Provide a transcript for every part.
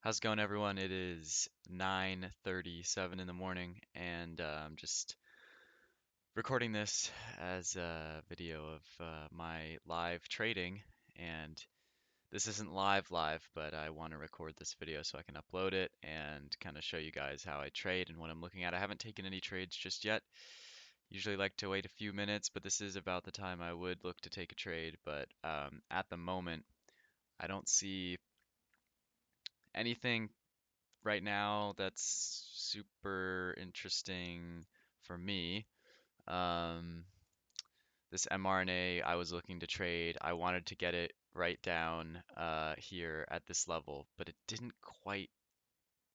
How's it going, everyone? It is 9:37 in the morning, and I'm just recording this as a video of my live trading. And this isn't live, but I want to record this video so I can upload it and kind of show you guys how I trade and what I'm looking at. I haven't taken any trades just yet. Usually like to wait a few minutes, but this is about the time I would look to take a trade. But at the moment, I don't see anything right now that's super interesting for me. Um, this mRNA I was looking to trade, I wanted to get it right down here at this level, but it didn't quite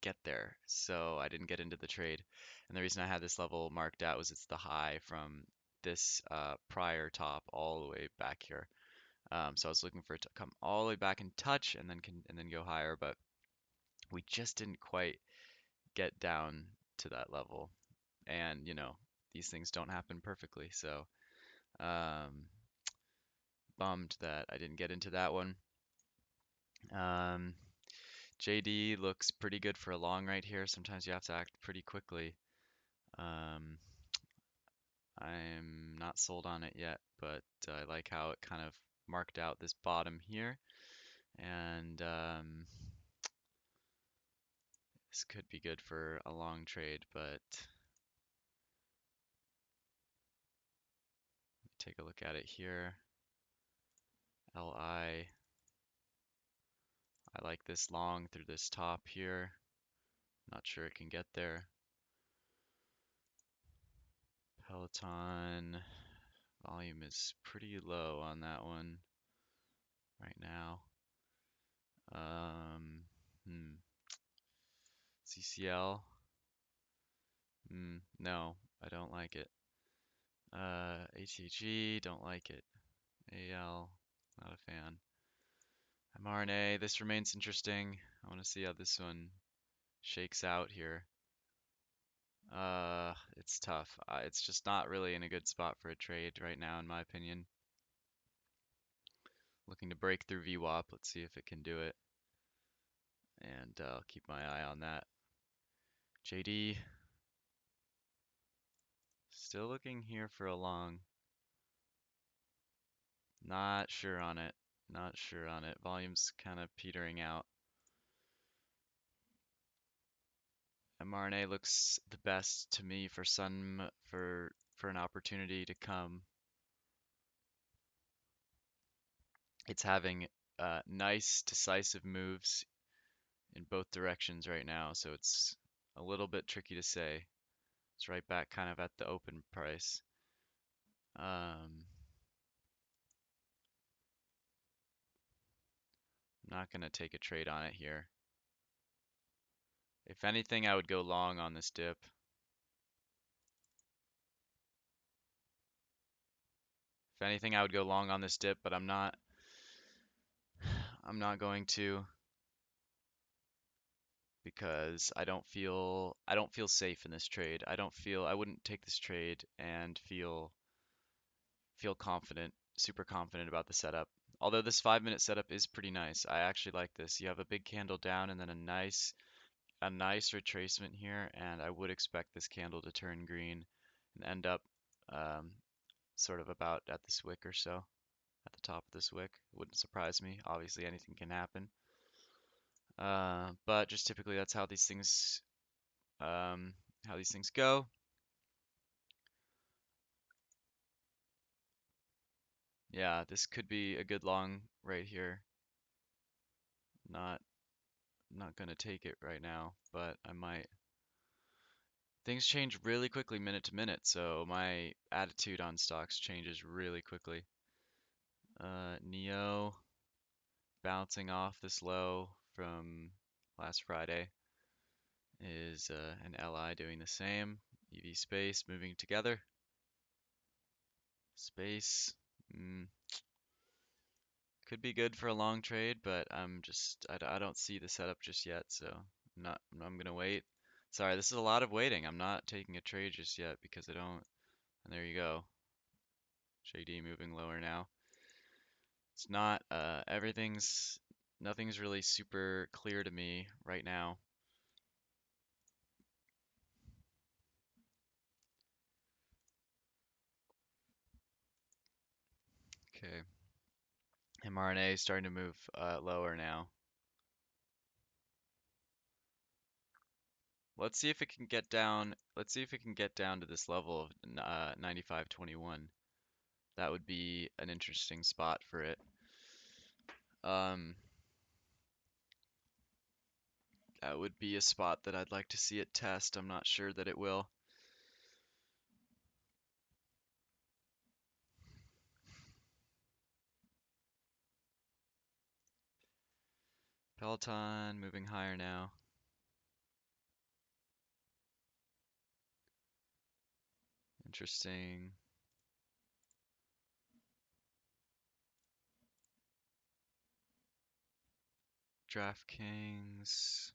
get there, so I didn't get into the trade. And the reason I had this level marked out was it's the high from this prior top all the way back here. So I was looking for it to come all the way back and touch and then go higher, but we just didn't quite get down to that level. And, these things don't happen perfectly. So, um, bummed that I didn't get into that one. Um, JD looks pretty good for a long right here. Sometimes you have to act pretty quickly. Um, I'm not sold on it yet, but I like how it kind of marked out this bottom here. And this could be good for a long trade, but take a look at it here. LI, I like this long through this top here. Not sure it can get there. Peloton volume is pretty low on that one right now. Um, hmm. CCL. No, I don't like it. ATG, don't like it. AL, not a fan. mRNA, this remains interesting. I want to see how this one shakes out here. It's tough. It's just not really in a good spot for a trade right now, in my opinion. Looking to break through VWAP. Let's see if it can do it. And I'll keep my eye on that. JD, still looking here for a long. Not sure on it. Not sure on it. Volume's kind of petering out. mRNA looks the best to me for for an opportunity to come. It's having nice decisive moves in both directions right now, so it's a little bit tricky to say. It's right back kind of at the open price. I'm not gonna take a trade on it here. If anything, I would go long on this dip. If anything, I would go long on this dip, but I'm not going to because I don't feel safe in this trade. I wouldn't take this trade and feel confident, super confident about the setup. Although this 5 minute setup is pretty nice. I actually like this. You have a big candle down and then a nice retracement here, and I would expect this candle to turn green and end up um, sort of about at this wick or so, at the top of this wick. It wouldn't surprise me. Obviously, anything can happen. But just typically that's um, how these things go. Yeah, this could be a good long right here. Not not gonna take it right now, but I might. Things change really quickly minute to minute, so my attitude on stocks changes really quickly. Neo bouncing off this low from last Friday is an LI doing the same. EV space moving together. Space. Mm, Could be good for a long trade, but I don't see the setup just yet, so I'm gonna wait. Sorry, this is a lot of waiting. I'm not taking a trade just yet because I don't. And there you go. JD moving lower now. It's not, everything's nothing's really super clear to me right now. Okay, mRNA is starting to move lower now. Let's see if it can get down. Let's see if it can get down to this level of 95.21. That would be an interesting spot for it. Um, that would be a spot that I'd like to see it test. I'm not sure that it will. Peloton moving higher now. Interesting. DraftKings.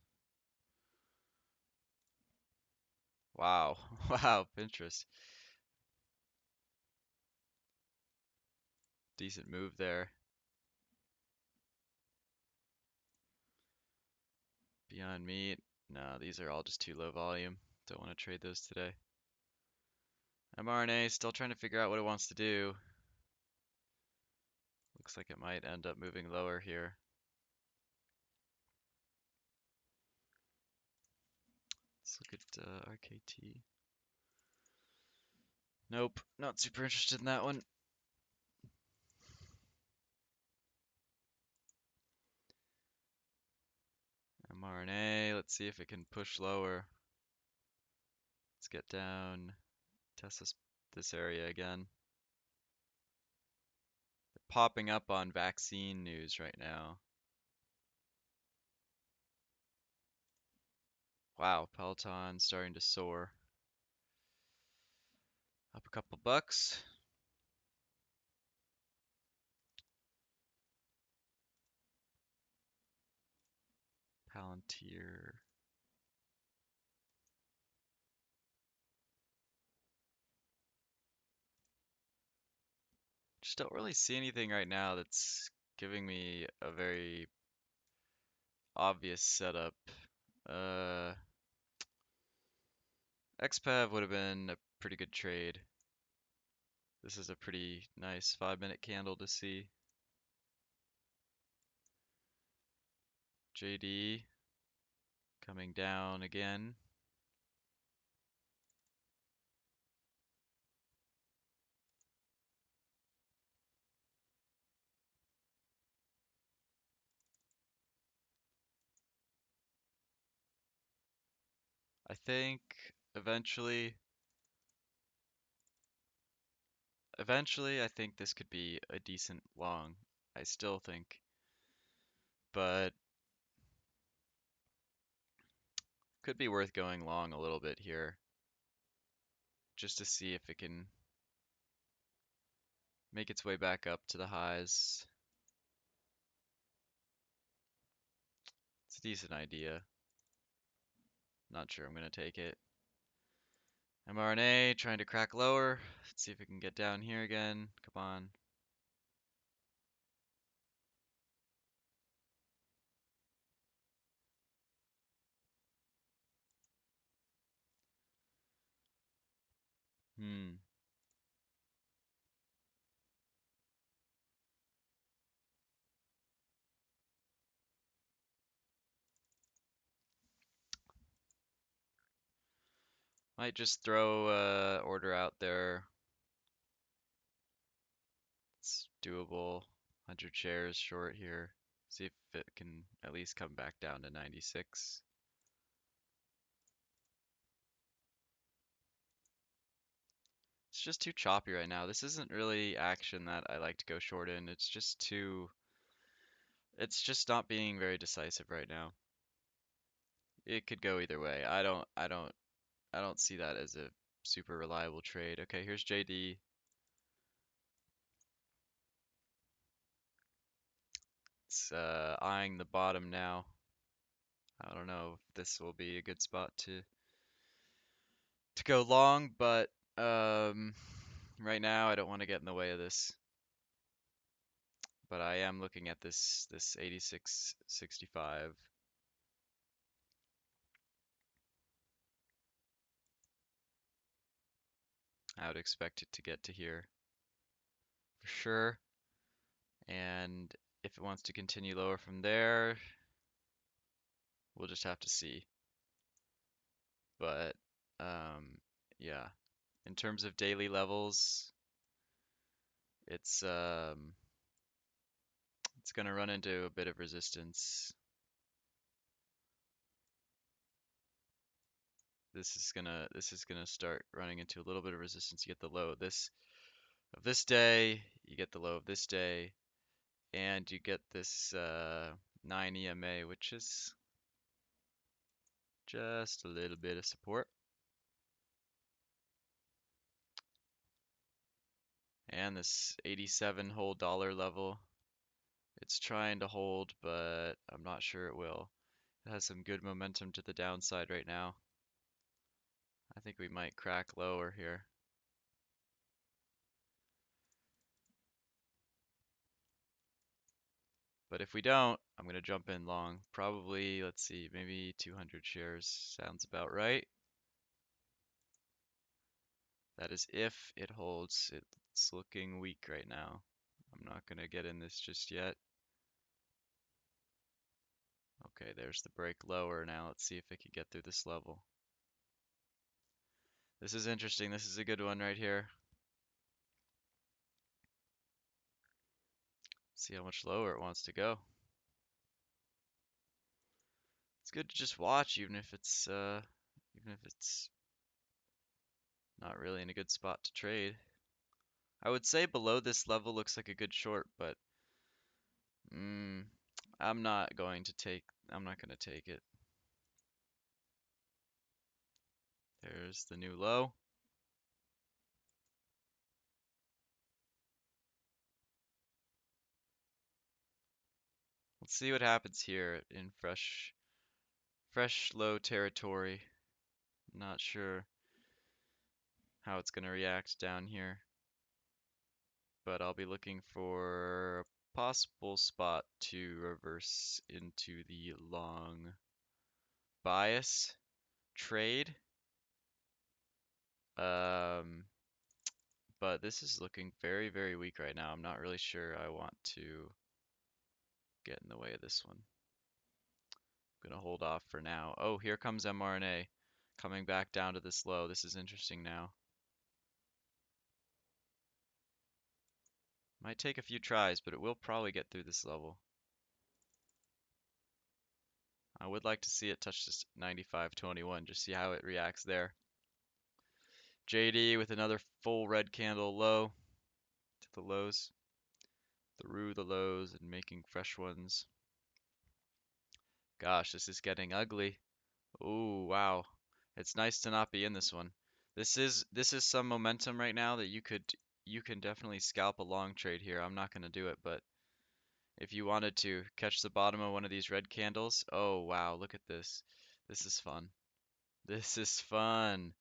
Wow. Wow, Pinterest. Decent move there. Beyond Meat. No, these are all just too low volume. Don't want to trade those today. mRNA still trying to figure out what it wants to do. Looks like it might end up moving lower here. Let's look at RKT. Nope, not super interested in that one. mRNA, let's see if it can push lower. Let's get down, test this area again. They're popping up on vaccine news right now. Wow, Peloton starting to soar. Up a couple bucks. Palantir. Just don't really see anything right now that's giving me a very obvious setup. Uh, XPav would have been a pretty good trade. This is a pretty nice 5-minute candle to see. JD coming down again. I think eventually, eventually I think this could be a decent long. I still think, but could be worth going long a little bit here just to see if it can make its way back up to the highs. It's a decent idea. Not sure I'm gonna take it. mRNA trying to crack lower. Let's see if it can get down here again. Come on. Hmm. Might just throw order out there. It's doable. 100 shares short here. See if it can at least come back down to 96. It's just too choppy right now. This isn't really action that I like to go short in. It's just too, it's just not being very decisive right now. It could go either way. I don't see that as a super reliable trade. Okay, here's JD. It's eyeing the bottom now. I don't know if this will be a good spot to go long, but right now I don't want to get in the way of this. but I am looking at this 86.65. I would expect it to get to here for sure. And if it wants to continue lower from there, we'll just have to see. But yeah, in terms of daily levels, it's um, it's gonna run into a bit of resistance. This is gonna start running into a little bit of resistance. You get the low of this day, you get the low of this day, and you get this 9 EMA, which is just a little bit of support. And this 87 whole dollar level, it's trying to hold, but I'm not sure it will. It has some good momentum to the downside right now. I think we might crack lower here. But if we don't, I'm going to jump in long. Probably, let's see, maybe 200 shares sounds about right. That is if it holds. It's looking weak right now. I'm not going to get in this just yet. Okay, there's the break lower now. Let's see if it can get through this level. This is interesting. This is a good one right here. See how much lower it wants to go. It's good to just watch, even if it's not really in a good spot to trade. I would say below this level looks like a good short, but mm, I'm not going to take. I'm not going to take it. There's the new low. Let's see what happens here in fresh low territory. Not sure how it's going to react down here, but I'll be looking for a possible spot to reverse into the long bias trade. Um, but this is looking very, very weak right now. I'm not really sure I want to get in the way of this one. I'm gonna hold off for now. Oh, here comes mRNA coming back down to this low. This is interesting now. Might take a few tries, but it will probably get through this level. I would like to see it touch this 95.21, just see how it reacts there. JD with another full red candle low to the lows, through the lows and making fresh ones. Gosh, this is getting ugly. Ooh, wow. It's nice to not be in this one. This is some momentum right now that you can definitely scalp a long trade here. I'm not going to do it, but if you wanted to catch the bottom of one of these red candles, oh wow, look at this. This is fun. This is fun.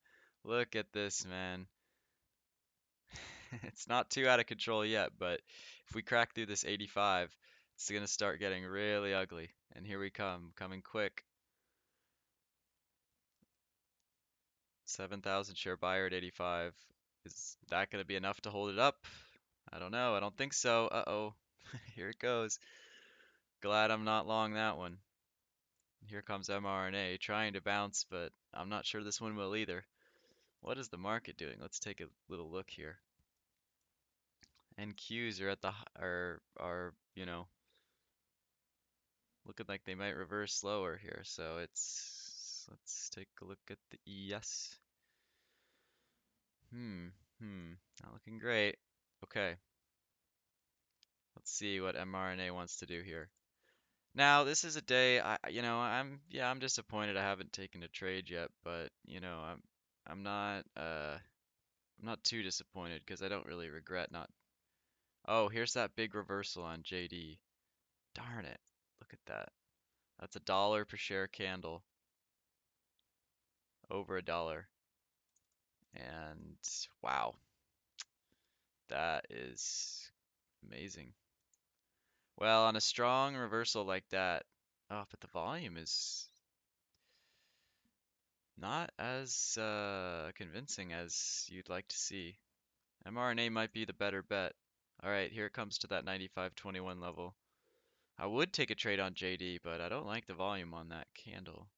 Look at this, man. It's not too out of control yet, but if we crack through this 85, it's going to start getting really ugly. And here we come, coming quick. 7,000 share buyer at 85. Is that going to be enough to hold it up? I don't know. I don't think so. Uh-oh. Here it goes. Glad I'm not long that one. Here comes mRNA trying to bounce, but I'm not sure this one will either. What is the market doing? Let's take a little look here. NQs are at the looking like they might reverse lower here. So let's take a look at the ES. Hmm, not looking great. Okay, let's see what mRNA wants to do here. Now, this is a day I'm disappointed I haven't taken a trade yet, but I'm not I'm not too disappointed because I don't really regret not. Oh, here's that big reversal on JD. Darn it. Look at that. That's $1 per share candle, over $1. And wow, that is amazing. Well, on a strong reversal like that, oh, but the volume is not as convincing as you'd like to see. mRNA might be the better bet. All right, here it comes to that 95.21 level. I would take a trade on JD, but I don't like the volume on that candle.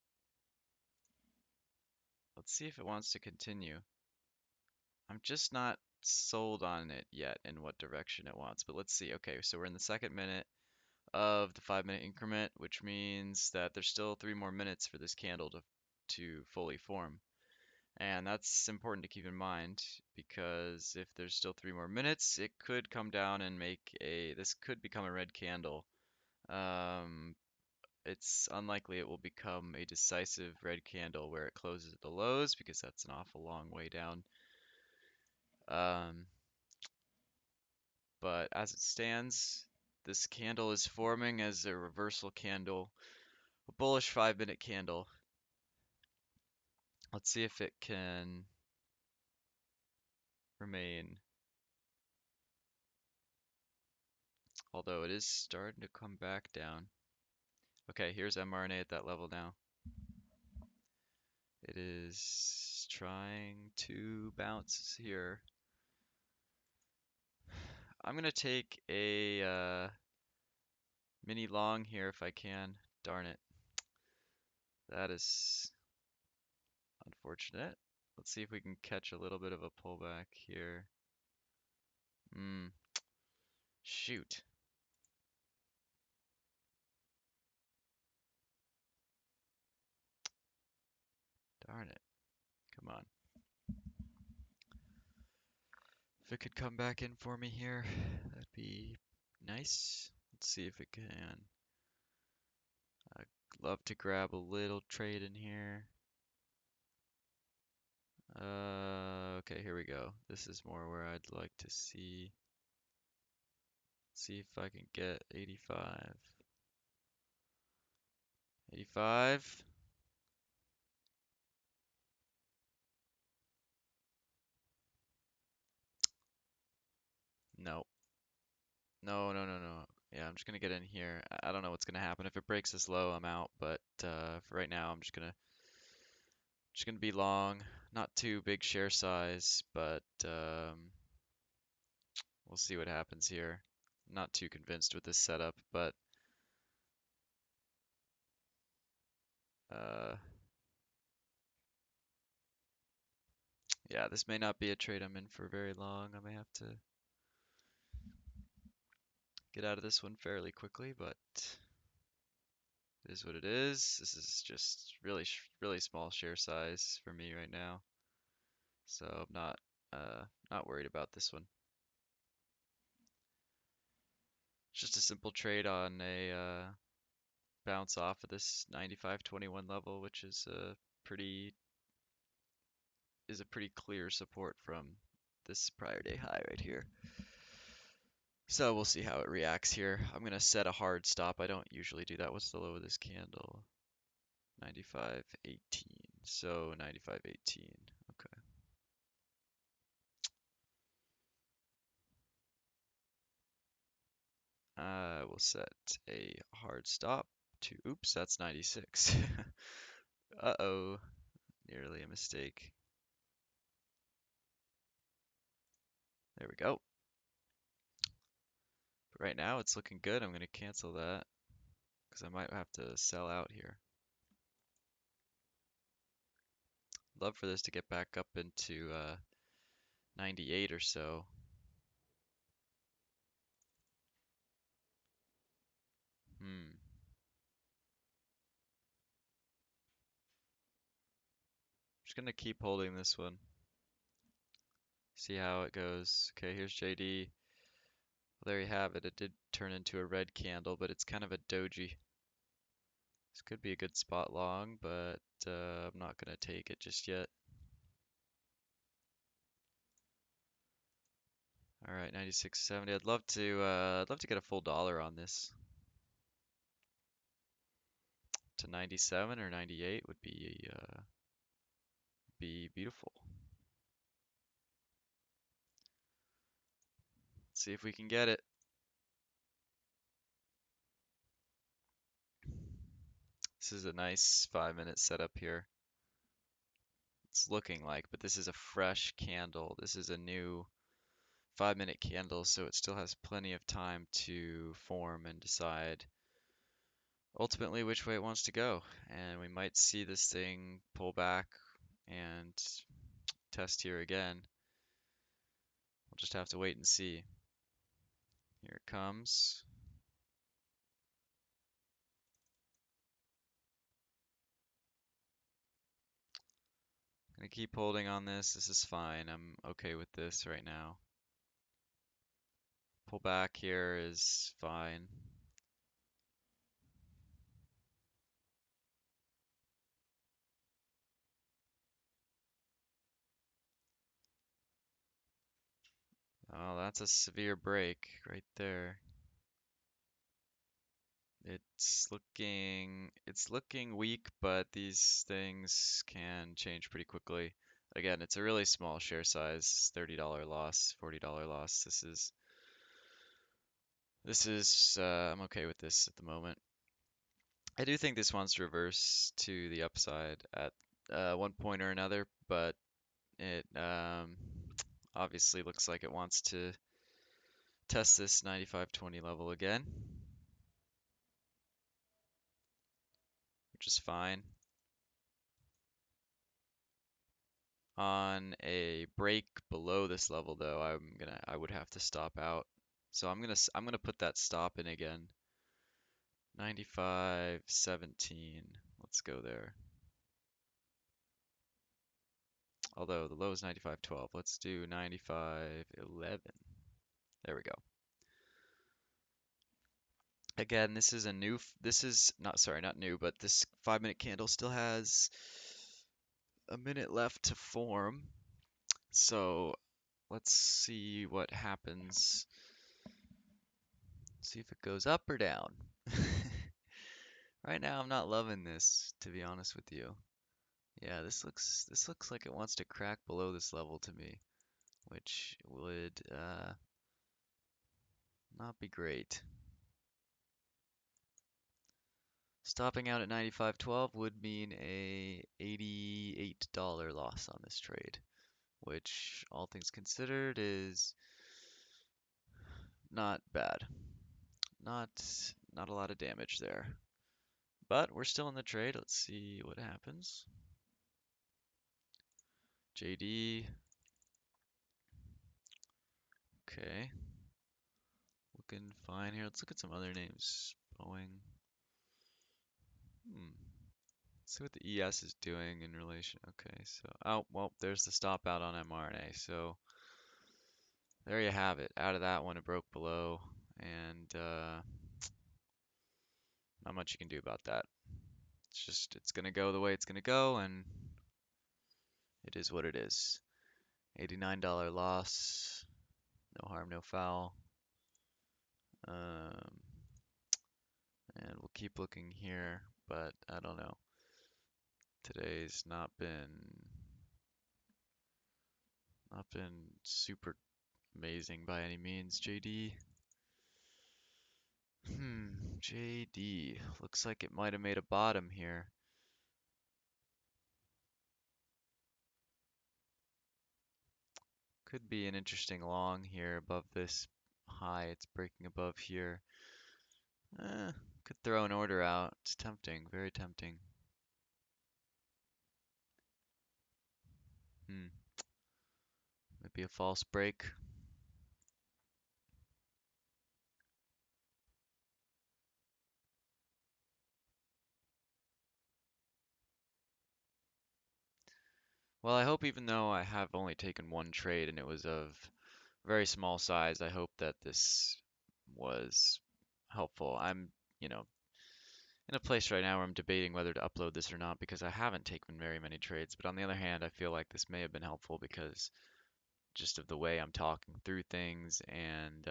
Let's see if it wants to continue. I'm just not sold on it yet in what direction it wants, but let's see. Okay, so we're in the second minute of the 5 minute increment, which means that there's still 3 more minutes for this candle to fully form. And that's important to keep in mind because if there's still 3 more minutes, it could come down and this could become a red candle. Um, it's unlikely it will become a decisive red candle where it closes at the lows because that's an awful long way down. Um, but as it stands, this candle is forming as a reversal candle, a bullish 5 minute candle. Let's see if it can remain, although it is starting to come back down. Okay, here's mRNA at that level now. It is trying to bounce here. I'm gonna take a mini long here if I can. Darn it. That is unfortunate. Let's see if we can catch a little bit of a pullback here. Shoot. Darn it. Come on. If it could come back in for me here, that'd be nice. Let's see if it can. I'd love to grab a little trade in here. Okay, here we go. This is more where I'd like to see if I can get 85. 85. No. No, no, no, no. Yeah, I'm just gonna get in here. I don't know what's gonna happen. If it breaks this low, I'm out, but for right now I'm just gonna be long. Not too big share size, but we'll see what happens here. Not too convinced with this setup, but uh yeah, this may not be a trade I'm in for very long. I may have to get out of this one fairly quickly, but it is what it is. This is just really small share size for me right now, so I'm not worried about this one. It's just a simple trade on a bounce off of this 95.21 level, which pretty is a pretty clear support from this prior day high right here. So we'll see how it reacts here. I'm gonna set a hard stop. I don't usually do that. What's the low of this candle? 95.18. So 95.18. Okay. I will set a hard stop to, oops, that's 96. Uh-oh, nearly a mistake. There we go. But right now it's looking good. I'm going to cancel that because I might have to sell out here. Love for this to get back up into 98 or so. Just going to keep holding this one. See how it goes. Okay, here's JD. Well, there you have it. It did turn into a red candle, but it's kind of a doji. This could be a good spot long, but I'm not going to take it just yet. All right, 96.70. I'd love to get a full dollar on this. To 97 or 98 would be beautiful. Let's see if we can get it. This is a nice 5 minute setup here. It's looking like, but this is a fresh candle. This is a new 5 minute candle, so it still has plenty of time to form and decide ultimately which way it wants to go. And we might see this thing pull back and test here again. We'll just have to wait and see. Here it comes. Gonna keep holding on this. This is fine. I'm okay with this right now. Pull back here is fine. Oh, that's a severe break right there. It's looking weak, but these things can change pretty quickly. Again, it's a really small share size, $30 loss, $40 loss. I'm okay with this at the moment. I do think this wants to reverse to the upside at one point or another, but it obviously looks like it wants to test this 95.20 level again, which is fine. On a break below this level though, I would have to stop out. So I'm gonna put that stop in again. 95.17. Let's go there. Although the low is 95.12. Let's do 95.11. There we go. Again, this is not, sorry, not new, but this 5 minute candle still has a minute left to form. So let's see what happens. See if it goes up or down. Right now, I'm not loving this, to be honest with you. Yeah, this looks like it wants to crack below this level to me, which would not be great. Stopping out at 95.12 would mean a $88 loss on this trade, which, all things considered, is not bad. Not not a lot of damage there. But we're still in the trade. Let's see what happens. JD. Okay. Looking fine here. Let's look at some other names. Boeing. Let's see what the ES is doing in relation. Okay, so oh well, there's the stop out on mRNA. So there you have it. Out of that one, it broke below, and not much you can do about that. It's gonna go the way it's gonna go, and it is what it is. $89 loss. No harm, no foul. Um, and we'll keep looking here, but I don't know. Today's not been super amazing by any means, JD. JD. Looks like it might have made a bottom here. Could be an interesting long here above this high. It's breaking above here. Could throw an order out. It's tempting, very tempting. Hmm. Maybe a false break. Well, I hope even though I have only taken one trade and it was of very small size, I hope that this was helpful. I'm in a place right now where I'm debating whether to upload this or not because I haven't taken very many trades. But on the other hand, I feel like this may have been helpful because just of the way I'm talking through things and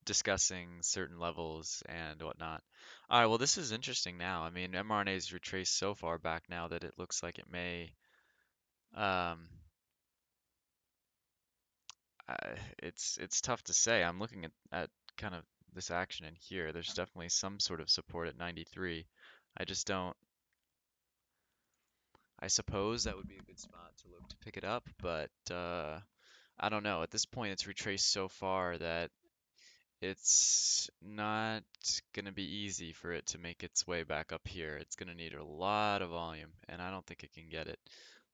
discussing certain levels and whatnot. All right, well, this is interesting now. I mean, mRNA's retraced so far back now that it looks like it may. Um, it's tough to say. I'm looking at kind of this action in here. There's definitely some sort of support at 93. I just don't. I suppose that would be a good spot to look to pick it up, but I don't know. At this point, it's retraced so far that it's not gonna be easy for it to make its way back up here. It's gonna need a lot of volume, and I don't think it can get it.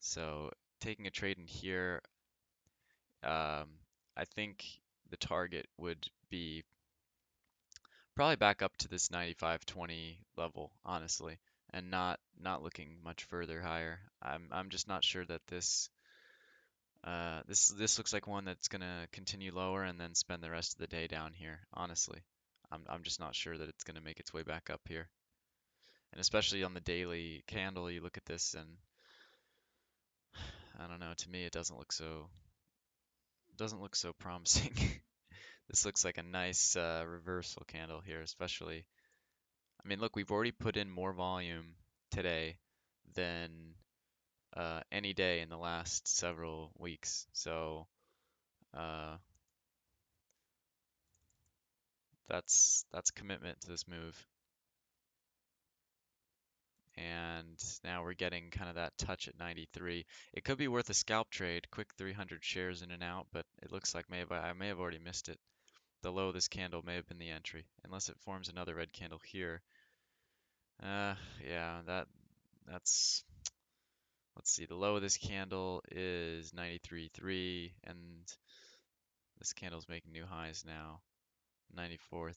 So taking a trade in here, um, I think the target would be probably back up to this 95.20 level, honestly, and not looking much further higher. I'm just not sure that this looks like one that's gonna continue lower and then spend the rest of the day down here, honestly. I'm just not sure that it's gonna make its way back up here. And especially on the daily candle, you look at this and I don't know, to me it doesn't look so promising. This looks like a nice reversal candle here, especially. I mean, look, we've already put in more volume today than any day in the last several weeks. So uh, that's commitment to this move. And now we're getting kind of that touch at 93. It could be worth a scalp trade, quick 300 shares in and out, but it looks like I may have already missed it. The low of this candle may have been the entry, unless it forms another red candle here. Uh, yeah, that's let's see. The low of this candle is 93.3, and this candle's making new highs now, 94.14.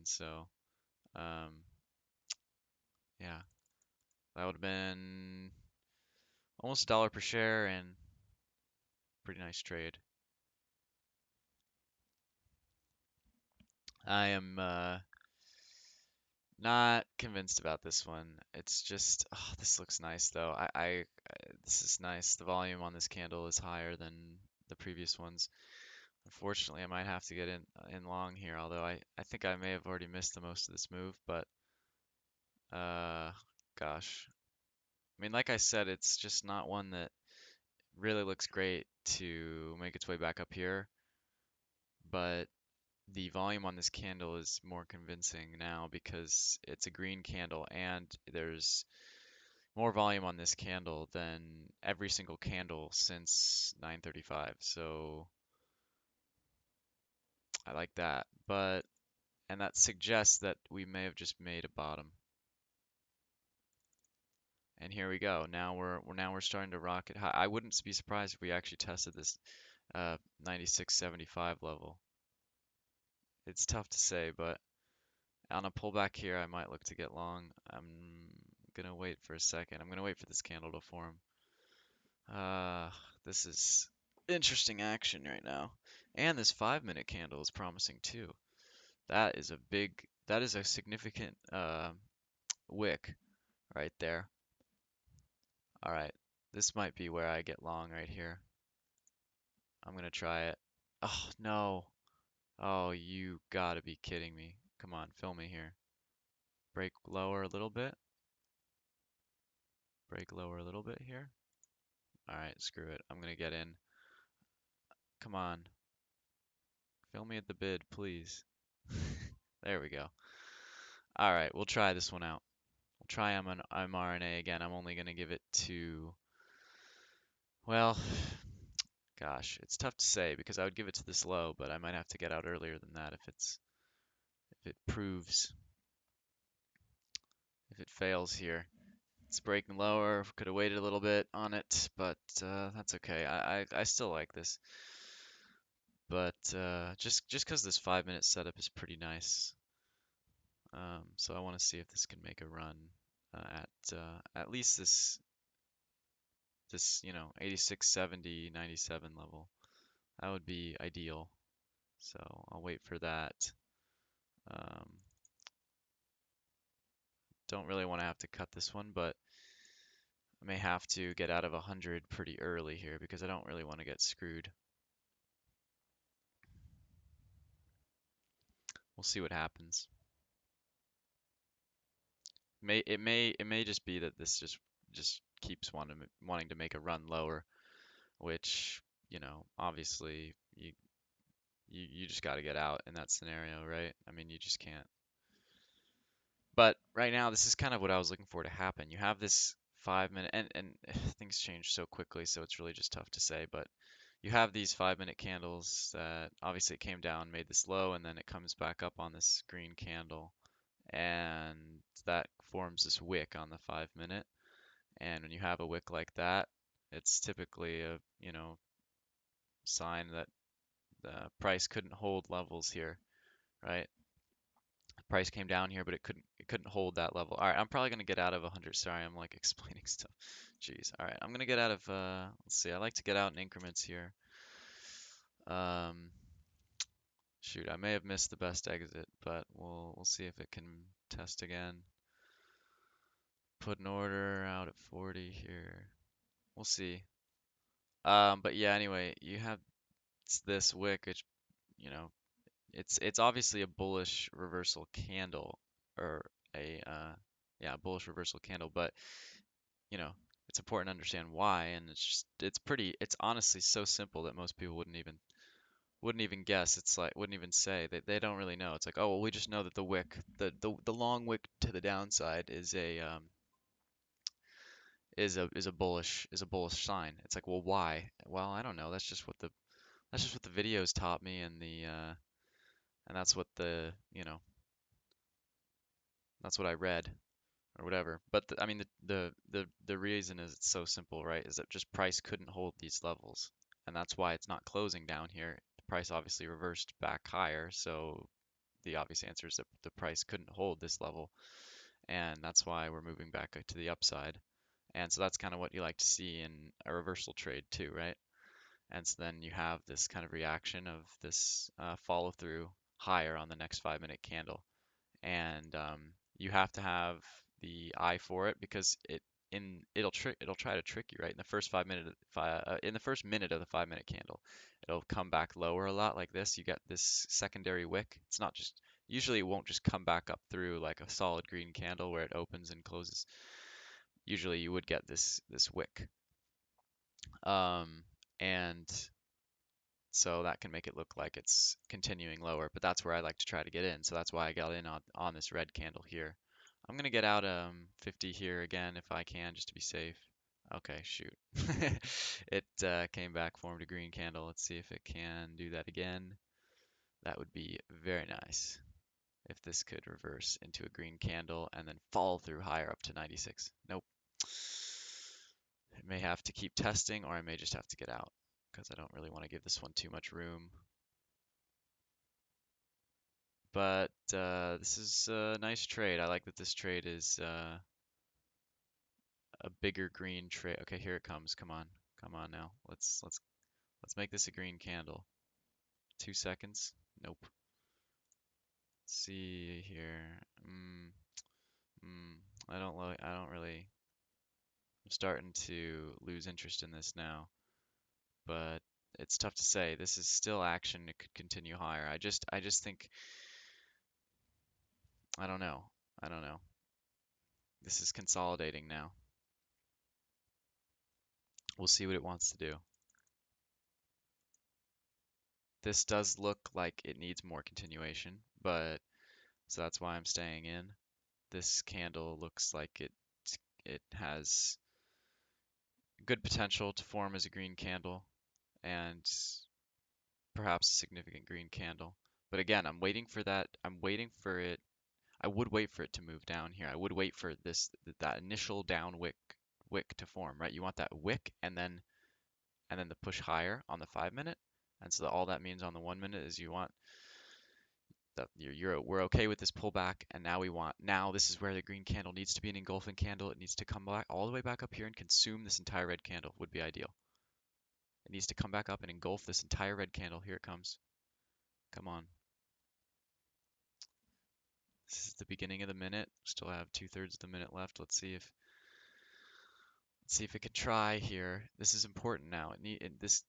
So, um, yeah, that would have been almost $1 per share and pretty nice trade. I am not convinced about this one. It's just, oh, this looks nice though. This is nice. The volume on this candle is higher than the previous ones. Unfortunately, I might have to get in long here, although I think I may have already missed the most of this move, but uh, gosh. I mean, like I said, it's just not one that really looks great to make its way back up here, but the volume on this candle is more convincing now because it's a green candle and there's more volume on this candle than every single candle since 9:35. So I like that. And that suggests that we may have just made a bottom. And here we go. Now we're starting to rocket high. I wouldn't be surprised if we actually tested this 96.75 level. It's tough to say, but on a pullback here, I might look to get long. I'm gonna wait for a second. I'm gonna wait for this candle to form. Uh, this is interesting action right now. And this 5-minute candle is promising too. That is a significant wick right there. All right, this might be where I get long right here. I'm gonna try it. Oh, no. Oh, you gotta be kidding me. Come on, fill me here. Break lower a little bit. Break lower a little bit here. All right, screw it. I'm gonna get in. Come on. Fill me at the bid, please. There we go. All right, we'll try this one out. We'll try mRNA again. I'm only gonna give it to, well, gosh, it's tough to say because I would give it to this low, but I might have to get out earlier than that if it proves if it fails here. It's breaking lower. Could have waited a little bit on it, but that's okay. I still like this, but just because this 5-minute setup is pretty nice, so I want to see if this can make a run at least this 86, 70, 97 level. That would be ideal. So I'll wait for that. Um, don't really want to have to cut this one, but I may have to get out of 100 pretty early here because I don't really want to get screwed. We'll see what happens. It may just be that this just keeps wanting to make a run lower, which, obviously you just got to get out in that scenario, right? I mean, you just can't. But right now, this is kind of what I was looking for to happen. You have this 5 minute, and things change so quickly, so it's really just tough to say. But you have these 5 minute candles that obviously it came down, made this low, and then it comes back up on this green candle, and that forms this wick on the 5 minute. And when you have a wick like that, it's typically a, sign that the price couldn't hold levels here, right? Price came down here, but it couldn't hold that level. All right, I'm probably gonna get out of 100. Sorry, I'm like explaining stuff. Jeez. All right, I'm gonna get out of. Let's see. I like to get out in increments here. Um, Shoot, I may have missed the best exit, but we'll see if it can test again. Put an order out at 40 here. We'll see. But yeah. Anyway, you have this wick, which you know, it's obviously a bullish reversal candle or a yeah, bullish reversal candle, but you know, it's important to understand why, and it's honestly so simple that most people wouldn't even guess. It's like wouldn't even say they don't really know. It's like, oh well, we just know that the wick, the long wick to the downside is a bullish sign. It's like, well, why? Well, I don't know. That's just what the videos taught me, and that's what that's what I read or whatever. But I mean, the reason is it's so simple, right? Is that just price couldn't hold these levels, and that's why it's not closing down here. The price obviously reversed back higher, so the obvious answer is that the price couldn't hold this level, and that's why we're moving back to the upside. And so that's kind of what you like to see in a reversal trade too, right? And so then you have this kind of reaction of this follow through higher on the next 5 minute candle, and you have to have the eye for it because it'll try to trick you, right? In the first 5 minute in the first minute of the 5 minute candle, it'll come back lower a lot like this. You get this secondary wick. It's not just Usually it won't just come back up through like a solid green candle where it opens and closes. Usually you would get this wick. And so that can make it look like it's continuing lower, but that's where I like to try to get in. So that's why I got in on this red candle here. I'm gonna get out 50 here again if I can, just to be safe. Okay, shoot. It came back, formed a green candle. Let's see if it can do that again. That would be very nice if this could reverse into a green candle and then fall through higher up to 96. Nope. It may have to keep testing, or I may just have to get out because I don't really want to give this one too much room. But this is a nice trade. I like that this trade is a bigger green trade. Okay, here it comes. Come on now. Let's make this a green candle. 2 seconds. Nope. Let's see here. Mm, I don't really. I'm starting to lose interest in this now, but it's tough to say. This is still action. It could continue higher. I just think I don't know. I don't know. This is consolidating now. We'll see what it wants to do. This does look like it needs more continuation, but so that's why I'm staying in. This candle looks like it has good potential to form as a green candle and perhaps a significant green candle. But again, I'm waiting for that. I'm waiting for it. I would wait for it to move down here. I would wait for that initial down wick to form, right? You want that wick and then the push higher on the 5 minute. And so all that means on the 1 minute is you want that we're okay with this pullback, and now this is where the green candle needs to be an engulfing candle. It needs to come back all the way back up here and consume this entire red candle would be ideal. It needs to come back up and engulf this entire red candle. Here it comes. Come on. This is the beginning of the minute. Still have 2/3 of the minute left. Let's see if it can try here. This is important now. This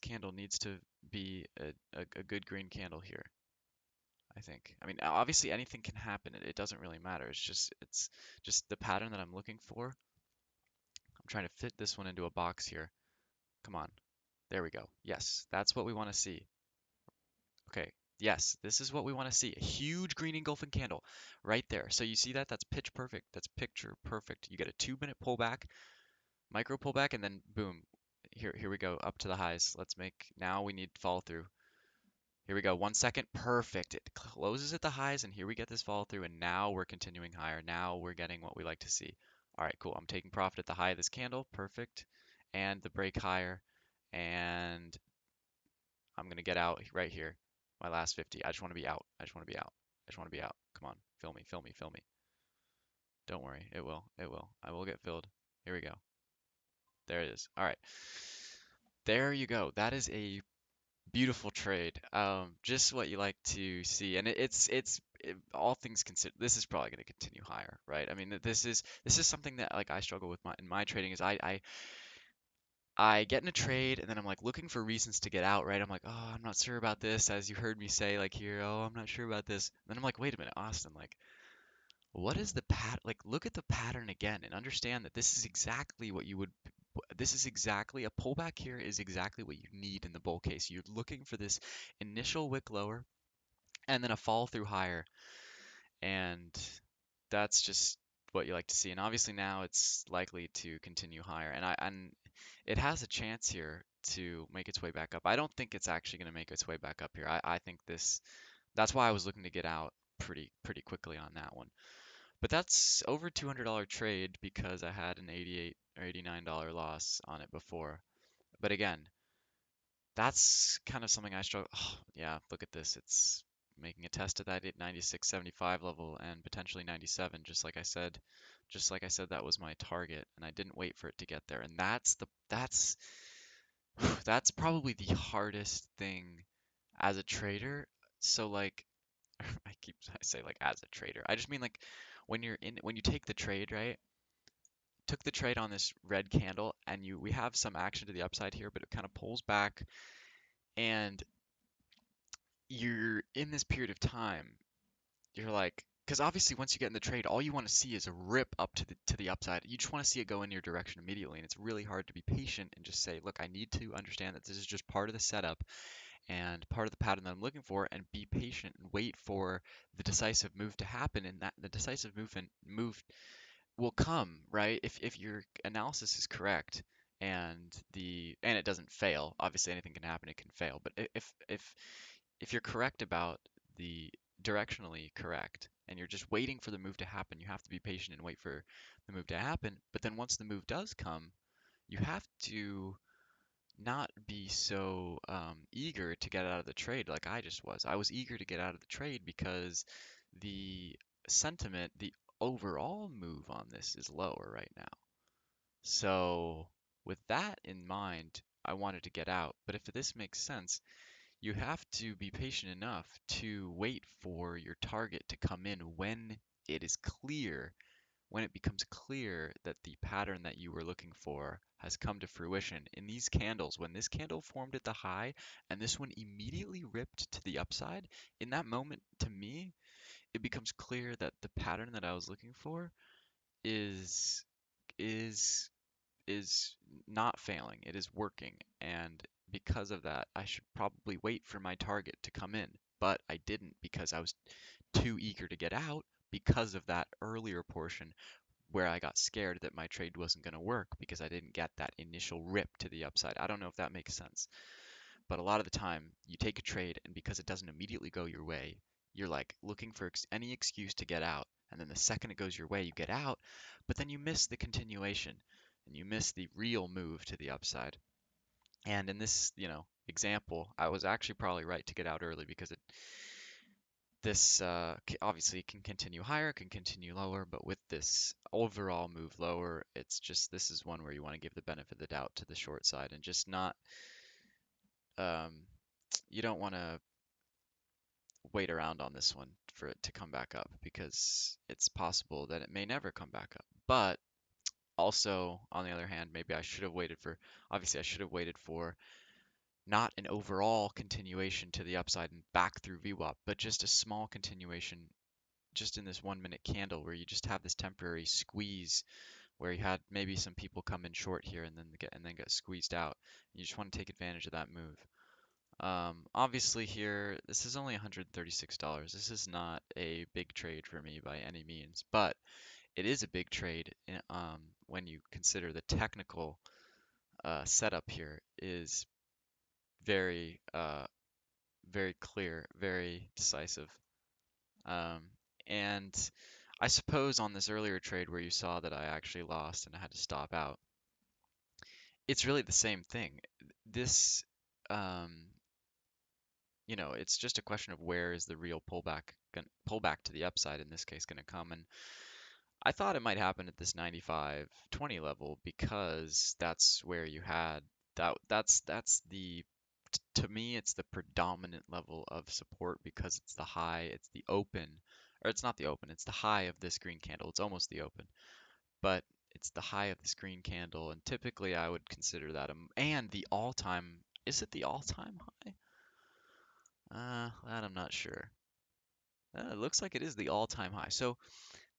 candle needs to be a good green candle here. I think. I mean, obviously anything can happen. It doesn't really matter. It's just the pattern that I'm looking for. I'm trying to fit this one into a box here. Come on. There we go. Yes, that's what we want to see. Okay. Yes, this is what we want to see. A huge green engulfing candle right there. So you see that? That's pitch perfect. That's picture perfect. You get a 2 minute pullback, micro pullback, and then boom. Here we go up to the highs. Let's make, now we need follow through. Here we go. 1 second. Perfect. It closes at the highs, and here we get this follow through, and now we're continuing higher. Now we're getting what we like to see. All right, cool. I'm taking profit at the high of this candle. Perfect. And the break higher. And I'm going to get out right here. My last 50. I just want to be out. I just want to be out. I just want to be out. Come on. Fill me, fill me, fill me. Don't worry. It will. It will. I will get filled. Here we go. There it is. All right. There you go. That is a beautiful trade. Just what you like to see, and all things considered, this is probably going to continue higher, right? I mean, this is something that like I struggle with in my trading is I get in a trade and then I'm like looking for reasons to get out, right? I'm like, oh, I'm not sure about this, as you heard me say like here, oh, I'm not sure about this. And then I'm like, wait a minute, Austin, like what is the like look at the pattern again and understand that this is exactly what you would this is exactly a pullback here is exactly what you need in the bull case. You're looking for this initial wick lower and then a fall through higher, and that's just what you like to see. And obviously now it's likely to continue higher, and it has a chance here to make its way back up. I don't think it's actually going to make its way back up here. I think that's why I was looking to get out pretty quickly on that one. But that's over $200 trade because I had an 88 or $89 loss on it before. But again, that's kind of something I struggle. Oh, yeah, look at this. It's making a test of that at 96.75 level and potentially 97, just like I said. Just like I said, that was my target, and I didn't wait for it to get there. And that's probably the hardest thing as a trader. So like I say like as a trader. I just mean like when you take the trade, right? Took the trade on this red candle and we have some action to the upside here, but it kind of pulls back and you're in this period of time, you're like, because obviously once you get in the trade, all you want to see is a rip up to the upside. You just want to see it go in your direction immediately, and it's really hard to be patient and just say, look, I need to understand that this is just part of the setup and part of the pattern that I'm looking for, and be patient and wait for the decisive move to happen. And that the decisive move will come, right? If your analysis is correct and it doesn't fail, obviously anything can happen, it can fail. But if you're correct about the directionally correct and you're just waiting for the move to happen, you have to be patient and wait for the move to happen. But then once the move does come, you have to not be so eager to get out of the trade like I just was. I was eager to get out of the trade because the sentiment, the overall move on this is lower right now. So with that in mind, I wanted to get out. But if this makes sense, you have to be patient enough to wait for your target to come in when it is clear, when it becomes clear that the pattern that you were looking for has come to fruition. In these candles, when this candle formed at the high and this one immediately ripped to the upside, in that moment, to me, it becomes clear that the pattern that I was looking for is is is not failing. It is working. And because of that, I should probably wait for my target to come in. But I didn't because I was too eager to get out because of that earlier portion where I got scared that my trade wasn't going to work because I didn't get that initial rip to the upside. I don't know if that makes sense. But a lot of the time, you take a trade, and because it doesn't immediately go your way, you're like looking for any excuse to get out. And then the second it goes your way, you get out, but then you miss the continuation and you miss the real move to the upside. And in this, example, I was actually probably right to get out early because this obviously can continue higher, can continue lower, but with this overall move lower, it's just this is one where you want to give the benefit of the doubt to the short side and just not um, you don't want to wait around on this one for it to come back up because it's possible that it may never come back up. But also, on the other hand, maybe I should have waited for, obviously, I should have waited for not an overall continuation to the upside and back through VWAP, but just a small continuation just in this 1 minute candle where you just have this temporary squeeze where you had maybe some people come in short here and then get squeezed out. You just want to take advantage of that move. Obviously here, this is only $136. This is not a big trade for me by any means, but it is a big trade when you consider the technical setup here is very, very clear, very decisive. Um, and I suppose on this earlier trade where you saw that I actually lost and I had to stop out, it's really the same thing. This, um, it's just a question of where is the real pullback to the upside in this case going to come. And I thought it might happen at this 95.20 level because that's where you had that's to me it's the predominant level of support because it's the high, it's the open, or it's not the open, it's the high of this green candle. It's almost the open, but it's the high of this green candle, and typically I would consider that and the all-time, is it the all-time high? That I'm not sure. It looks like it is the all-time high. So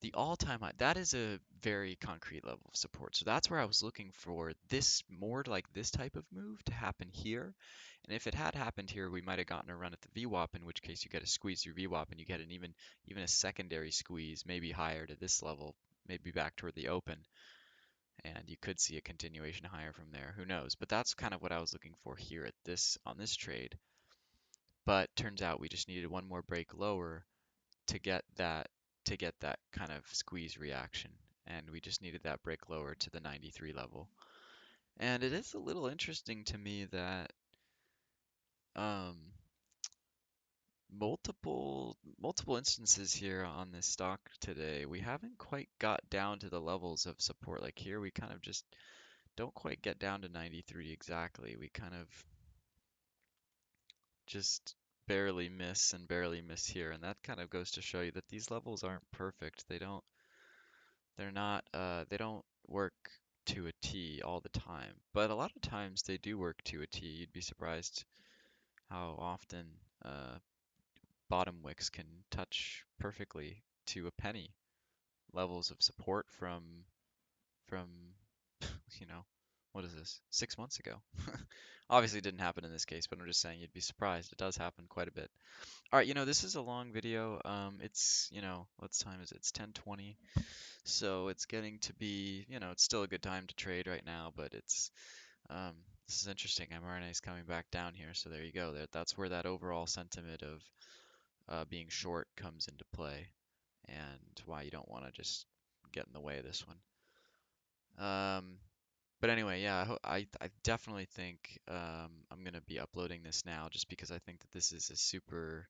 the all-time high, that is a very concrete level of support. So that's where I was looking for this more like this type of move to happen here. And if it had happened here, we might have gotten a run at the VWAP, in which case you get a squeeze through VWAP and you get an even a secondary squeeze, maybe higher to this level, maybe back toward the open. And you could see a continuation higher from there. Who knows? But that's kind of what I was looking for here at this on this trade. But turns out we just needed one more break lower to get that kind of squeeze reaction, and we just needed that break lower to the 93 level. And it is a little interesting to me that um, multiple instances here on this stock today, we haven't quite got down to the levels of support. Like here, we kind of just don't quite get down to 93 exactly. We kind of just barely miss here, and that kind of goes to show you that these levels aren't perfect. They don't work to a T all the time, but a lot of times they do work to a T. You'd be surprised how often uh, bottom wicks can touch perfectly to a penny levels of support from you know what is this, 6 months ago. Obviously it didn't happen in this case, but I'm just saying you'd be surprised. It does happen quite a bit. All right, this is a long video. It's, what time is it? It's 10:20. So it's getting to be, it's still a good time to trade right now, but um, this is interesting. mRNA is coming back down here, so there you go. That's where that overall sentiment of being short comes into play, and why you don't want to just get in the way of this one. But anyway, yeah, I definitely think I'm gonna be uploading this now, just because I think that this is a super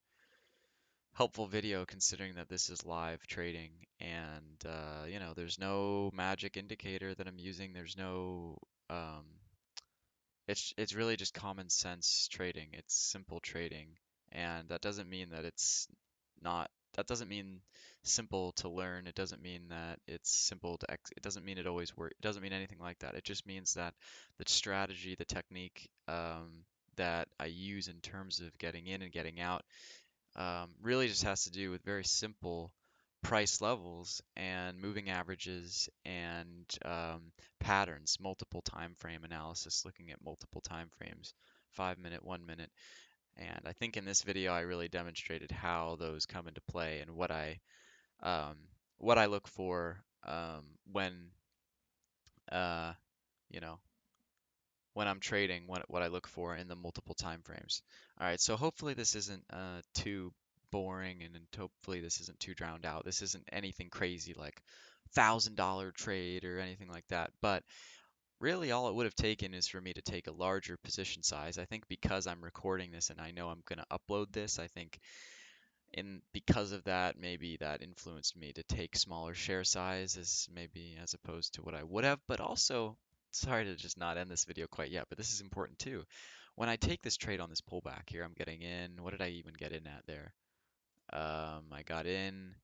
helpful video considering that this is live trading, and there's no magic indicator that I'm using. There's no um, it's really just common sense trading. It's simple trading, and that doesn't mean that it's not that doesn't mean simple to learn. It doesn't mean that it's simple to it doesn't mean it always works. It doesn't mean anything like that. It just means that the strategy, the technique that I use in terms of getting in and getting out really just has to do with very simple price levels and moving averages and patterns, multiple time frame analysis, looking at multiple time frames, 5 minute, 1 minute. And I think in this video I really demonstrated how those come into play and um, what I look for when uh, you know when I'm trading, what I look for in the multiple time frames. All right, so hopefully this isn't too boring, and hopefully this isn't too drowned out. This isn't anything crazy like $1,000 trade or anything like that. But really, all it would have taken is for me to take a larger position size. I think because I'm recording this and I know I'm going to upload this, I think and because of that, maybe that influenced me to take smaller share sizes, maybe as opposed to what I would have. But also, sorry to just not end this video quite yet, but this is important too. When I take this trade on this pullback here, I'm getting in. What did I even get in at there? I got in.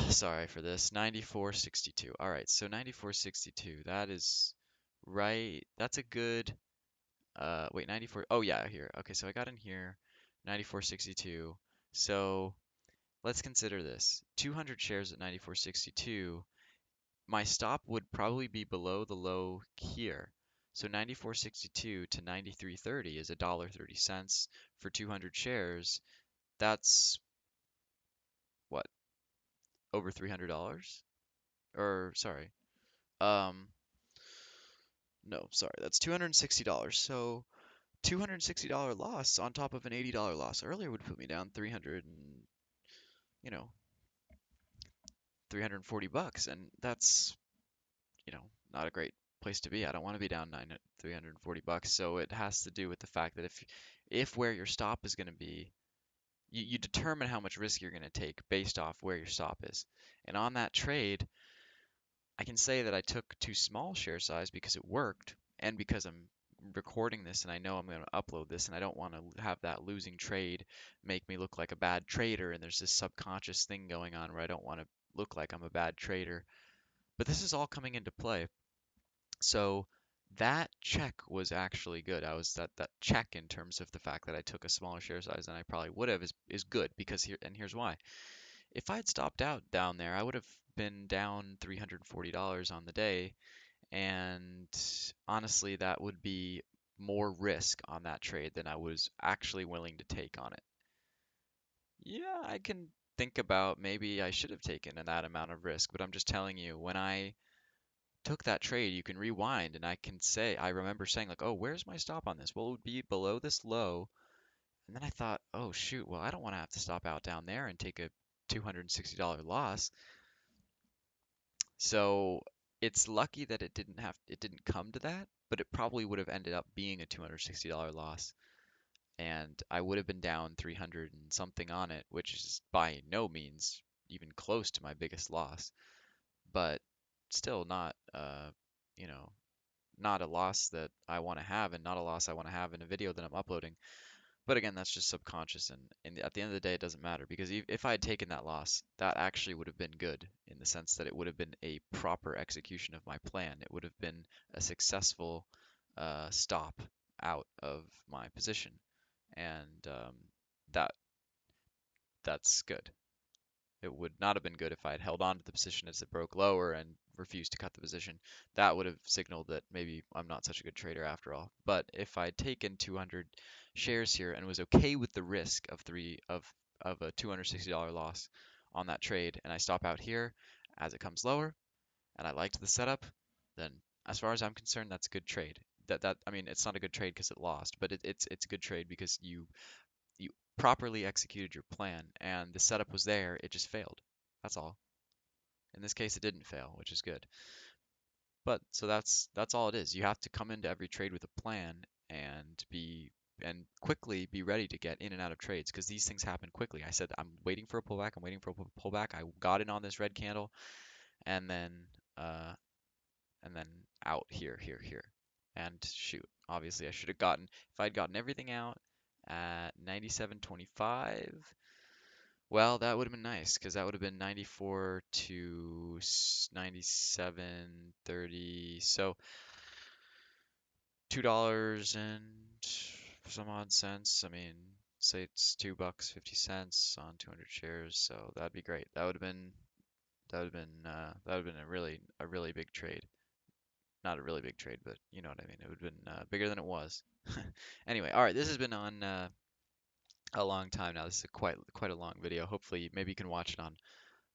Sorry for this. 94.62. All right, so 94.62. That is right. That's a good. Wait, 94. Oh yeah, here. Okay, so I got in here. 94.62. So let's consider this. 200 shares at 94.62. My stop would probably be below the low here. So 94.62 to 93.30 is $1.30 for 200 shares. That's what, over $300? Or sorry. Um, no, sorry, that's $260. So $260 loss on top of an $80 loss earlier would put me down 300 and, you know, 340 bucks, and that's, you know, not a great place to be. I don't want to be down 340 bucks. So it has to do with the fact that if where your stop is going to be, you determine how much risk you're going to take based off where your stop is. And on that trade, I can say that I took too small share size because it worked and because I'm recording this and I know I'm going to upload this and I don't want to have that losing trade make me look like a bad trader, and there's this subconscious thing going on where I don't want to look like I'm a bad trader. But this is all coming into play. So that check was actually good. That check in terms of the fact that I took a smaller share size than I probably would have is good because here's why. If I had stopped out down there, I would have been down $340 on the day, and honestly, that would be more risk on that trade than I was actually willing to take on it. Yeah, I can think about maybe I should have taken that amount of risk, but I'm just telling you, when I took that trade, you can rewind and I can say, I remember saying like, oh, where's my stop on this? Well, it would be below this low. And then I thought, oh shoot, well, I don't want to have to stop out down there and take a $260 loss. So it's lucky that it didn't come to that, but it probably would have ended up being a $260 loss. And I would have been down 300 and something on it, which is by no means even close to my biggest loss, but still not, you know, not a loss that I want to have, and not a loss I want to have in a video that I'm uploading. But again, that's just subconscious, and at the end of the day, it doesn't matter because if I had taken that loss, that actually would have been good in the sense that it would have been a proper execution of my plan. It would have been a successful stop out of my position, and that that's good. It would not have been good if I had held on to the position as it broke lower and refused to cut the position. That would have signaled that maybe I'm not such a good trader after all. But if I'd taken 200 shares here and was okay with the risk of a $260 loss on that trade, and I stop out here as it comes lower, and I liked the setup, then as far as I'm concerned, that's a good trade. That I mean, it's not a good trade because it lost, but it's a good trade because you properly executed your plan and the setup was there, it just failed. That's all. In this case, it didn't fail, which is good. But so that's all it is. You have to come into every trade with a plan and quickly be ready to get in and out of trades because these things happen quickly. I said I'm waiting for a pullback. I'm waiting for a pullback. I got in on this red candle and then uh, and then out here. And shoot, obviously I should have gotten if I'd gotten everything out at 97.25. Well, that would have been nice because that would have been 94 to 97.30. So $2 and some odd cents. I mean, say it's $2.50 on 200 shares. So that'd be great. That would have been a really big trade. Not a really big trade, but you know what I mean. It would have been bigger than it was. Anyway, all right. This has been on a long time now. This is quite a long video. Hopefully, maybe you can watch it on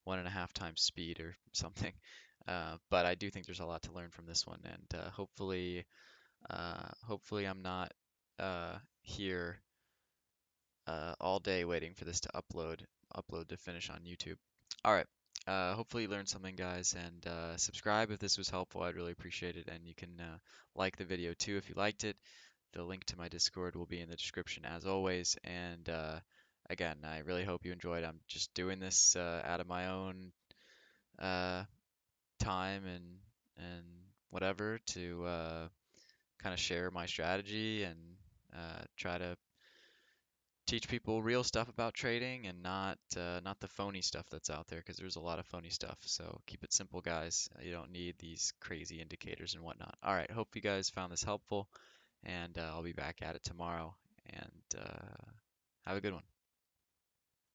1.5 times speed or something. But I do think there's a lot to learn from this one, and hopefully I'm not here all day waiting for this to upload to finish on YouTube. All right. Hopefully you learned something, guys, and subscribe if this was helpful. I'd really appreciate it, and you can like the video too if you liked it. The link to my Discord will be in the description as always, and again, I really hope you enjoyed. I'm just doing this out of my own uh, time and whatever to kind of share my strategy and try to teach people real stuff about trading and not the phony stuff that's out there because there's a lot of phony stuff. So keep it simple, guys. You don't need these crazy indicators and whatnot. All right, hope you guys found this helpful, and I'll be back at it tomorrow. And have a good one.